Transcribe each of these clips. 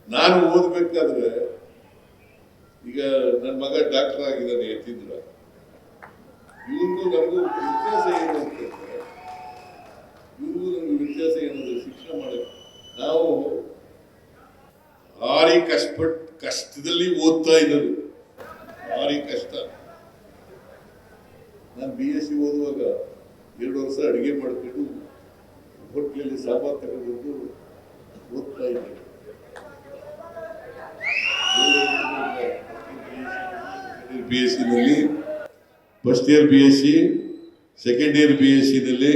ನಾನು ಓದ್ಬೇಕಾದ್ರೆ ಈಗ ನನ್ನ ಮಗ ಡಾಕ್ಟರ್ ಆಗಿದ್ದಾನೆ ಯತೀಂದ್ರ. ಇವ್ರಿಗೂ ನನಗೂ ವ್ಯತ್ಯಾಸ ಏನು ಅಂತಂದ್ರೆ, ಇವ್ರಿಗೂ ನನಗೂ ವ್ಯತ್ಯಾಸ ಏನಂದ್ರೆ ಶಿಕ್ಷಣ ಮಾಡಕ್ಕೆ ನಾವು ಭಾರಿ ಕಷ್ಟದಲ್ಲಿ ಓದ್ತಾ ಇದ್ದದ್ದು, ಭಾರಿ ಕಷ್ಟ. ನಾನು BSc ಓದುವಾಗ 2 ವರ್ಷ ಅಡಿಗೆ ಮಾಡ್ಕೊಂಡು ಹೋಟ್ಲಲ್ಲಿ ಸಾಂಬಾರ್ ತಗೊಂಡು ಓದ್ತಾ ಇದ್ದೆ. BSc ನಲ್ಲಿ first year BSc, second year BSc ನಲ್ಲಿ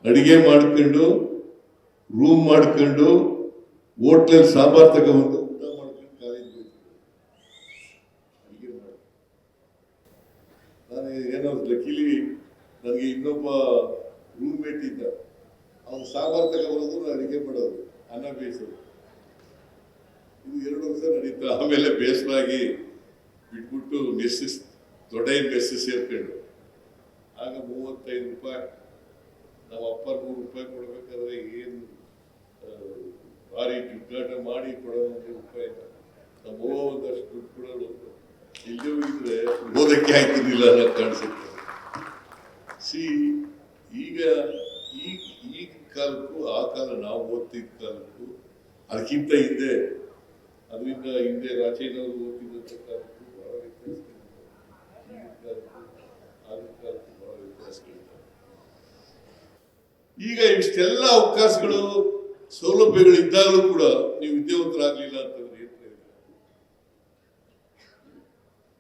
ಅಡಿಗೆ ಮಾಡ್ಕೊಂಡು ರೂಮ್ ಮಾಡ್ಕೊಂಡು ಹೋಟ್ಲಲ್ಲಿ ಸಾಂಬಾರ್ ತಗೊಂಡು ಊಟ ಮಾಡ್ಕೊಂಡು ಕಾಲೇಜ್ ಅಡಿಗೆ ಮಾಡಿ. ನಾನು ಏನೋ ಲಕ್ಕಿಲಿ ನನಗೆ ಇನ್ನೊಬ್ಬ ರೂಮ್ಮೇಟ್ ಇದ್ದ, ಅವನು ಸಾಂಬಾರ್ ತಗೊಂಡು ಅಡಿಗೆ ಮಾಡೋದು, ಅನ್ನ ಬೇಯಿಸೋದು. ಇದು 2 ವರ್ಷ ನಡೀತಾ. ಆಮೇಲೆ ಬೇಸರಾಗಿ ಬಿಟ್ಬಿಟ್ಟು ದೊಡ್ಡ ಮೆಸ್ ಸೇರ್ಕೊಂಡು, ಆಗ 35 ರೂಪಾಯಿ, ನಮ್ಮ ಅಪ್ಪ 100 ರೂಪಾಯಿ ಕೊಡ್ಬೇಕಾದ್ರೆ ಏನು ಭಾರಿ ಕಿತ್ತಾಟ ಮಾಡಿ ಕೊಡೋದು. 100 ರೂಪಾಯಿ ನಮ್ಮ ಒಂದಷ್ಟು ದುಡ್ಡು ಕೊಡೋದು. ಇಲ್ಲೇ ಹೋಗಿದ್ರೆ ಓದಕ್ಕೆ ಆಯ್ತಿರ್ಲಿಲ್ಲ ಅನ್ನೋ ಕಾಣಿಸುತ್ತೆ. ಈಗ ಈ ಕಾಲಕ್ಕೂ ಆ ಕಾಲ ನಾವು ಓದ್ತಿದ್ದ ಕಾಲಕ್ಕೂ ಅದಕ್ಕಿಂತ ಹಿಂದೆ, ಅದರಿಂದ ಹಿಂದೆ ರಾಚಯ್ಯನವರು ಓದ್ತಿದ್ದಂಥ ಕಾಲಕ್ಕೂ ಬಹಳ ವ್ಯತ್ಯಾಸಗಳಿದೆ. ಈಗಿನ ಕಾಲಕ್ಕೂ ಆಗಿನ ಕಾಲಕ್ಕೂ ಬಹಳ ವ್ಯತ್ಯಾಸಗಳಿದೆ. ಈಗ ಇಷ್ಟೆಲ್ಲ ಅವಕಾಶಗಳು ಸೌಲಭ್ಯಗಳು ಇದ್ದಾಗಲೂ ಕೂಡ ನೀವು ವಿದ್ಯಾವಂತರಾಗಲಿಲ್ಲ ಅಂತ